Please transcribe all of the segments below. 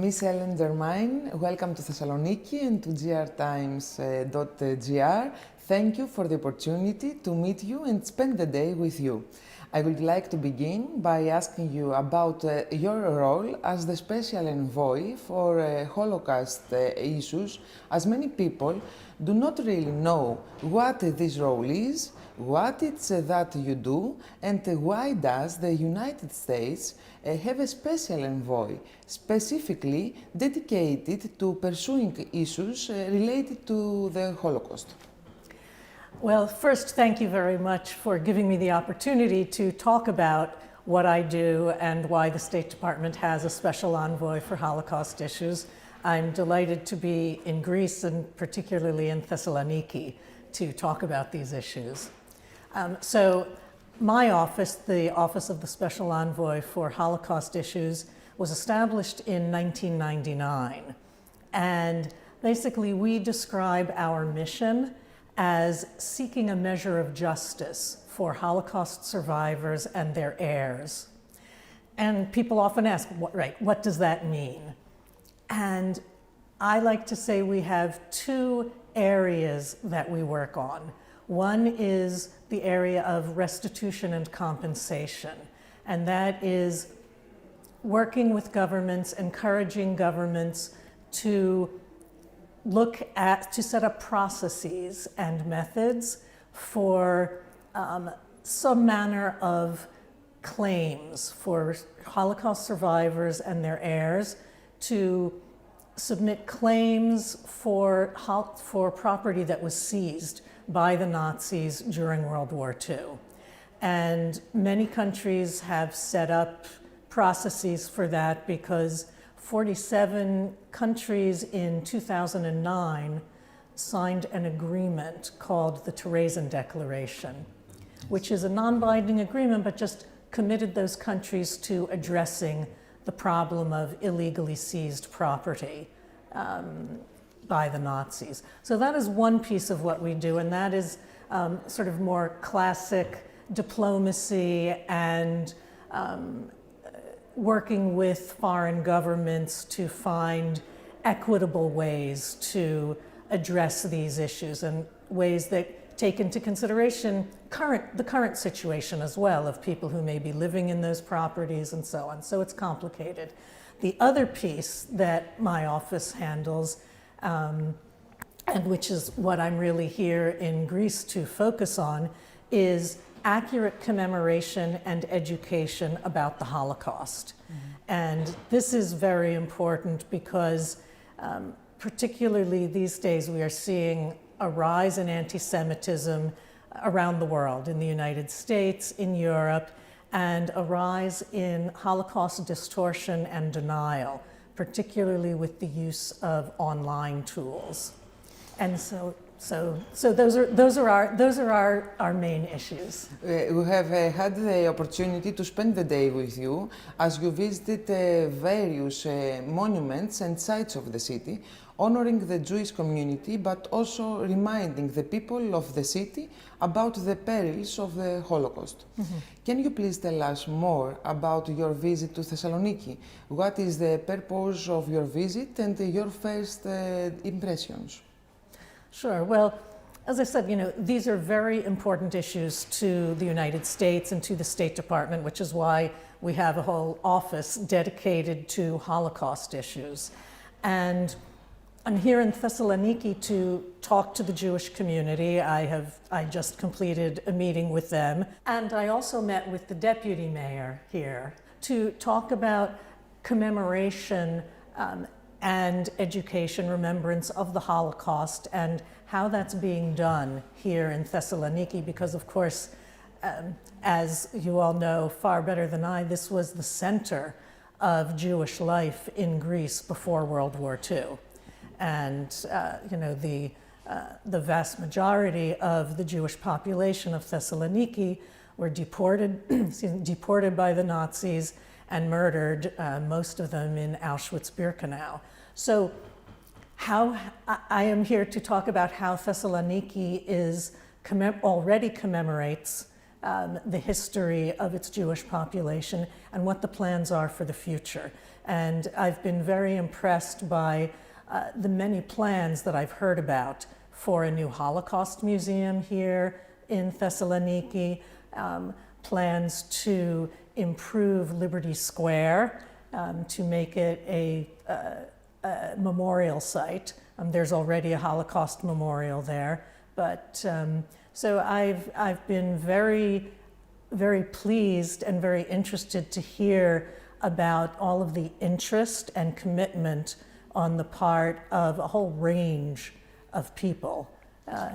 Miss Ellen Germain, welcome to Thessaloniki and to grtimes.gr. Thank you for the opportunity to meet you and spend the day with you. I would like to begin by asking you about your role as the special envoy for Holocaust issues, as many people do not really know what this role is, what it's that you do, and why does the United States have a special envoy specifically dedicated to pursuing issues related to the Holocaust. Well, first, thank you very much for giving me the opportunity to talk about what I do and why the State Department has a special envoy for Holocaust issues. I'm delighted to be in Greece and particularly in Thessaloniki to talk about these issues. So my office, the Office of the Special Envoy for Holocaust Issues, was established in 1999. And basically we describe our mission as seeking a measure of justice for Holocaust survivors and their heirs. And people often ask, what does that mean? And I like to say we have two areas that we work on. One is the area of restitution and compensation, and that is working with governments, encouraging governments to set up processes and methods for some manner of claims for Holocaust survivors and their heirs to submit claims for property that was seized by the Nazis during World War II. And many countries have set up processes for that because 47 countries in 2009 signed an agreement called the Terezin Declaration, which is a non-binding agreement, but just committed those countries to addressing the problem of illegally seized property by the Nazis. So that is one piece of what we do, and that is sort of more classic diplomacy and working with foreign governments to find equitable ways to address these issues and ways that take into consideration the current situation as well of people who may be living in those properties and so on. So it's complicated. The other piece that my office handles, and which is what I'm really here in Greece to focus on, is accurate commemoration and education about the Holocaust. And this is very important because particularly these days we are seeing a rise in anti-Semitism around the world, in the United States, in Europe, and a rise in Holocaust distortion and denial, particularly with the use of online tools. And so those are our main issues. We have had the opportunity to spend the day with you as you visited various monuments and sites of the city, honoring the Jewish community, but also reminding the people of the city about the perils of the Holocaust. Can you please tell us more about your visit to Thessaloniki? What is the purpose of your visit and your first impressions? Sure. Well, as I said, these are very important issues to the United States and to the State Department, which is why we have a whole office dedicated to Holocaust issues. And I'm here in Thessaloniki to talk to the Jewish community. I just completed a meeting with them. And I also met with the deputy mayor here to talk about commemoration and education, remembrance of the Holocaust and how that's being done here in Thessaloniki, because of course, as you all know far better than I, this was the center of Jewish life in Greece before World War II. And the vast majority of the Jewish population of Thessaloniki were deported by the Nazis and murdered, most of them in Auschwitz-Birkenau. So I am here to talk about how Thessaloniki already commemorates the history of its Jewish population and what the plans are for the future. And I've been very impressed by the many plans that I've heard about for a new Holocaust museum here in Thessaloniki, plans to improve Liberty Square, to make it a memorial site. There's already a Holocaust memorial there, but so I've been very, very pleased and very interested to hear about all of the interest and commitment on the part of a whole range of people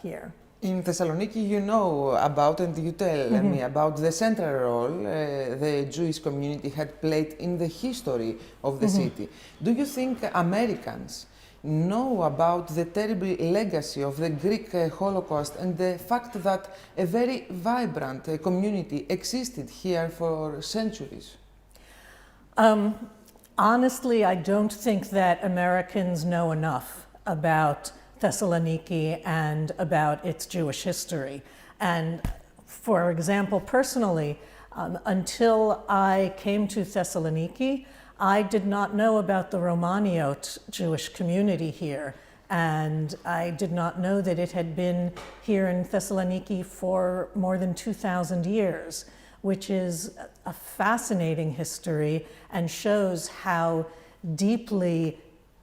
here. In Thessaloniki, you know about, and you tell me about the central role the Jewish community had played in the history of the city. Do you think Americans know about the terrible legacy of the Greek Holocaust and the fact that a very vibrant community existed here for centuries? Honestly, I don't think that Americans know enough about Thessaloniki and about its Jewish history. And for example, personally, until I came to Thessaloniki, I did not know about the Romaniot Jewish community here. And I did not know that it had been here in Thessaloniki for more than 2,000 years, which is a fascinating history and shows how deeply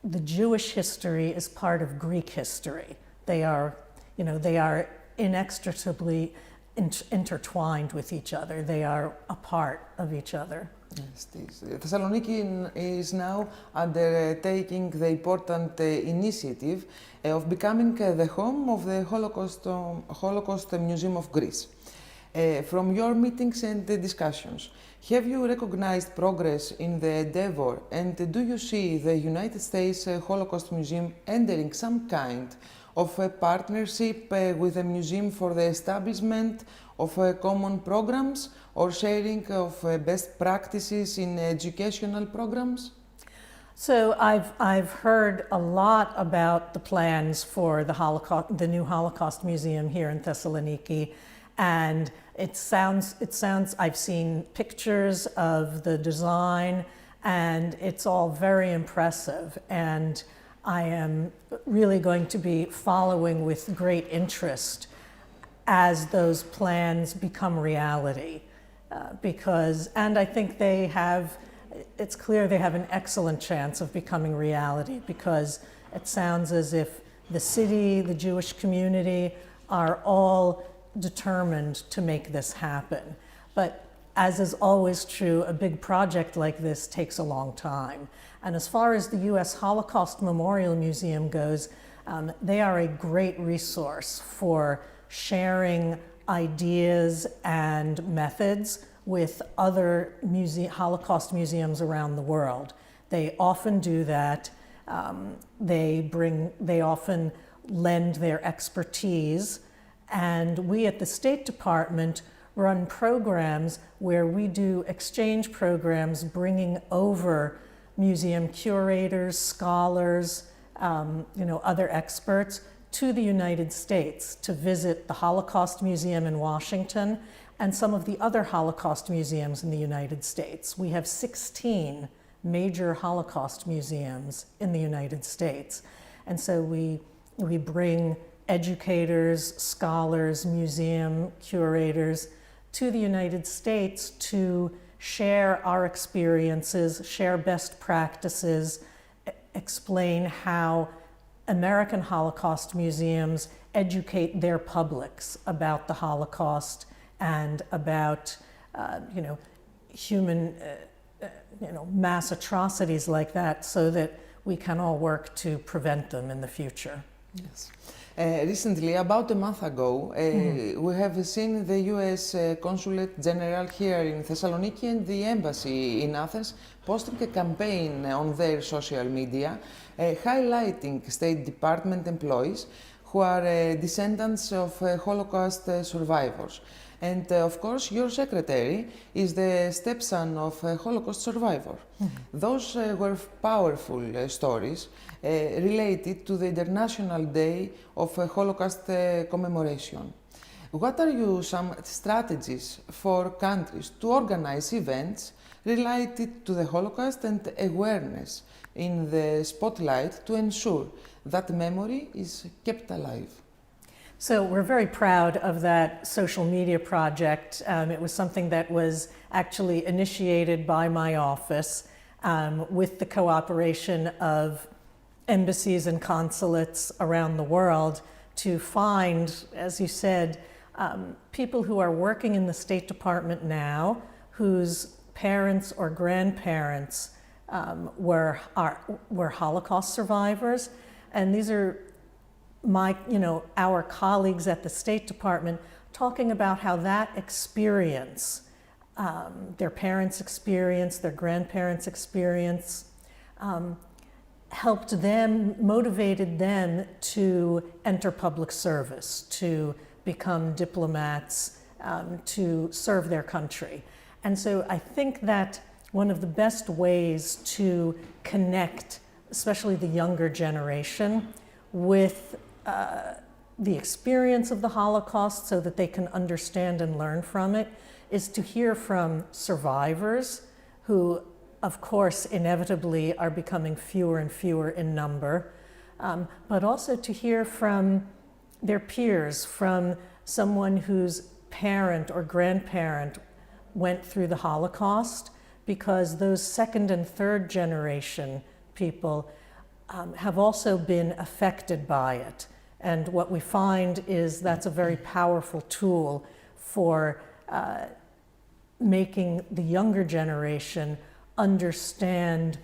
the Jewish history is part of Greek history. They are, they are inextricably intertwined with each other. They are a part of each other. Yes, Thessaloniki is now undertaking the important initiative of becoming the home of the Holocaust Museum of Greece. From your meetings and discussions, have you recognized progress in the endeavor, and do you see the United States Holocaust Museum entering some kind of a partnership with the museum for the establishment of common programs or sharing of best practices in educational programs? So I've heard a lot about the plans for the new Holocaust Museum here in Thessaloniki. And it sounds, I've seen pictures of the design, and it's all very impressive. And I am really going to be following with great interest as those plans become reality. And I think it's clear they have an excellent chance of becoming reality, because it sounds as if the city, the Jewish community are all determined to make this happen. But as is always true, a big project like this takes a long time. And as far as the U.S. Holocaust Memorial Museum goes, they are a great resource for sharing ideas and methods with other Holocaust museums around the world. They often do that. They often lend their expertise. And we at the State Department run programs where we do exchange programs bringing over museum curators, scholars, other experts to the United States to visit the Holocaust Museum in Washington and some of the other Holocaust museums in the United States. We have 16 major Holocaust museums in the United States. And so we bring educators, scholars, museum curators to the United States to share our experiences, share best practices, explain how American Holocaust museums educate their publics about the Holocaust and about, human, mass atrocities like that, so that we can all work to prevent them in the future. Yes. Recently, about a month ago, we have seen the U.S. Consulate General here in Thessaloniki and the Embassy in Athens posting a campaign on their social media highlighting State Department employees who are descendants of Holocaust survivors. And of course, your secretary is the stepson of a Holocaust survivor. Those were powerful stories related to the International Day of Holocaust commemoration. What are some strategies for countries to organize events related to the Holocaust and awareness in the spotlight to ensure that memory is kept alive? So we're very proud of that social media project. It was something that was actually initiated by my office with the cooperation of embassies and consulates around the world to find, as you said, people who are working in the State Department now whose parents or grandparents were Holocaust survivors. And these are our colleagues at the State Department talking about how that experience, their parents' experience, their grandparents' experience, helped them, motivated them to enter public service, to become diplomats, to serve their country. And so I think that one of the best ways to connect, especially the younger generation, with the experience of the Holocaust so that they can understand and learn from it is to hear from survivors who, of course, inevitably are becoming fewer and fewer in number, but also to hear from their peers, from someone whose parent or grandparent went through the Holocaust, because those second and third generation people have also been affected by it. And what we find is that's a very powerful tool for making the younger generation understand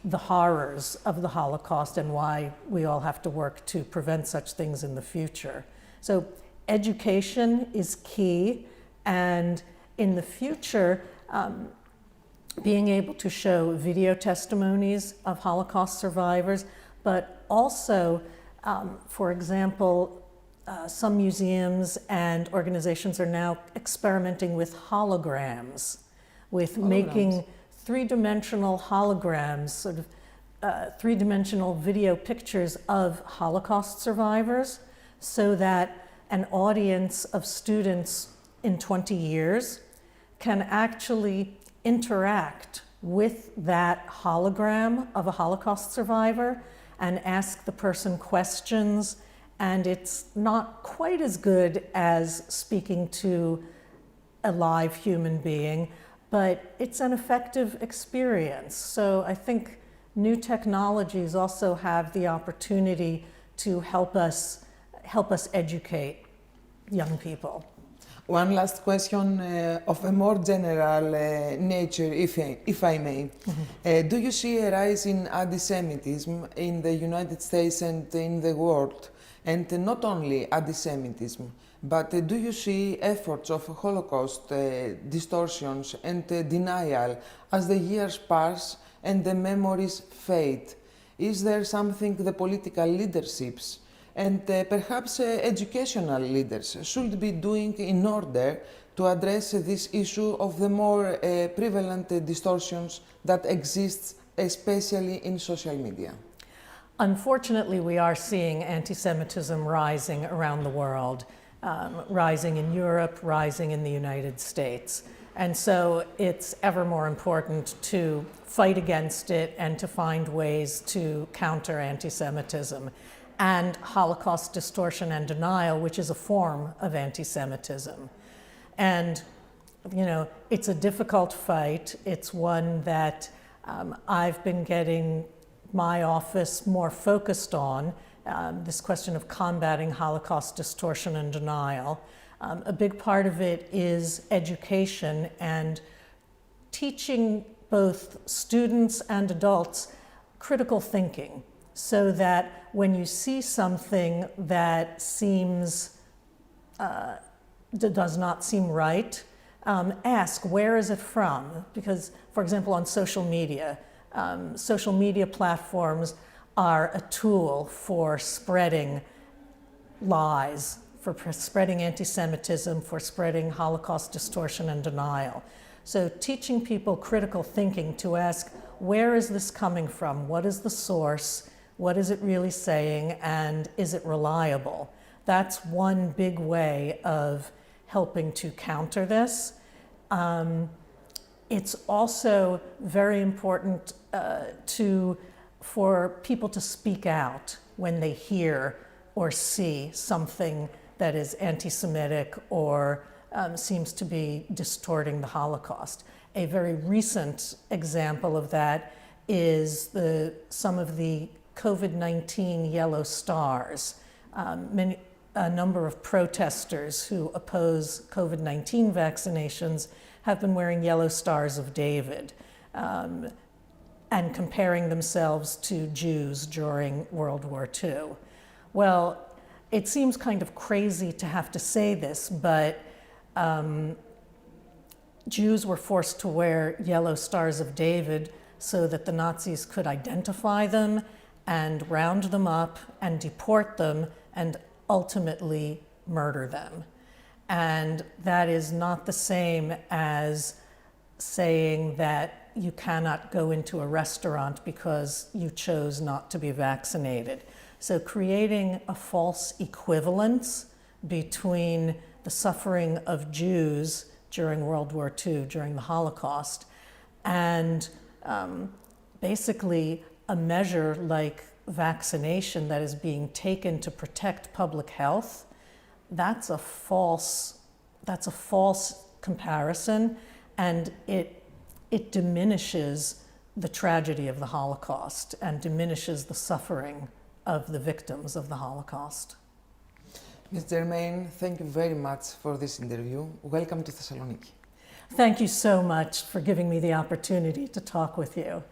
the horrors of the Holocaust and why we all have to work to prevent such things in the future. So education is key, and in the future, being able to show video testimonies of Holocaust survivors, but also, for example, some museums and organizations are now experimenting with holograms, with making three-dimensional holograms, sort of three-dimensional video pictures of Holocaust survivors, so that an audience of students in 20 years can actually interact with that hologram of a Holocaust survivor and ask the person questions. And it's not quite as good as speaking to a live human being, but it's an effective experience. So I think new technologies also have the opportunity to help us educate young people. One last question of a more general nature, if I may. Mm-hmm. Do you see a rise in anti-Semitism in the United States and in the world? And not only anti-Semitism, but do you see efforts of Holocaust distortions and denial as the years pass and the memories fade? Is there something the political leaderships and perhaps educational leaders should be doing in order to address this issue of the more prevalent distortions that exist, especially in social media? Unfortunately, we are seeing anti-Semitism rising around the world, rising in Europe, rising in the United States. And so it's ever more important to fight against it and to find ways to counter anti-Semitism and Holocaust distortion and denial, which is a form of anti-Semitism. And, it's a difficult fight. It's one that I've been getting my office more focused on, this question of combating Holocaust distortion and denial. A big part of it is education and teaching both students and adults critical thinking, so that when you see something that does not seem right, ask, where is it from? Because, for example, on social media platforms are a tool for spreading lies, for spreading anti-Semitism, for spreading Holocaust distortion and denial. So teaching people critical thinking to ask, where is this coming from? What is the source? What is it really saying? And is it reliable? that's one big way of helping to counter this. It's also very important for people to speak out when they hear or see something that is anti-Semitic or seems to be distorting the Holocaust. A very recent example of that is some of the COVID-19 yellow stars. A number of protesters who oppose COVID-19 vaccinations have been wearing yellow stars of David and comparing themselves to Jews during World War II. Well, it seems kind of crazy to have to say this, but Jews were forced to wear yellow stars of David so that the Nazis could identify them and round them up and deport them and ultimately murder them. And that is not the same as saying that you cannot go into a restaurant because you chose not to be vaccinated. So creating a false equivalence between the suffering of Jews during World War II, during the Holocaust, and basically a measure like vaccination that is being taken to protect public health, that's a false comparison, and it diminishes the tragedy of the Holocaust and diminishes the suffering of the victims of the Holocaust. Ms. Germain, thank you very much for this interview. Welcome to Thessaloniki. Thank you so much for giving me the opportunity to talk with you.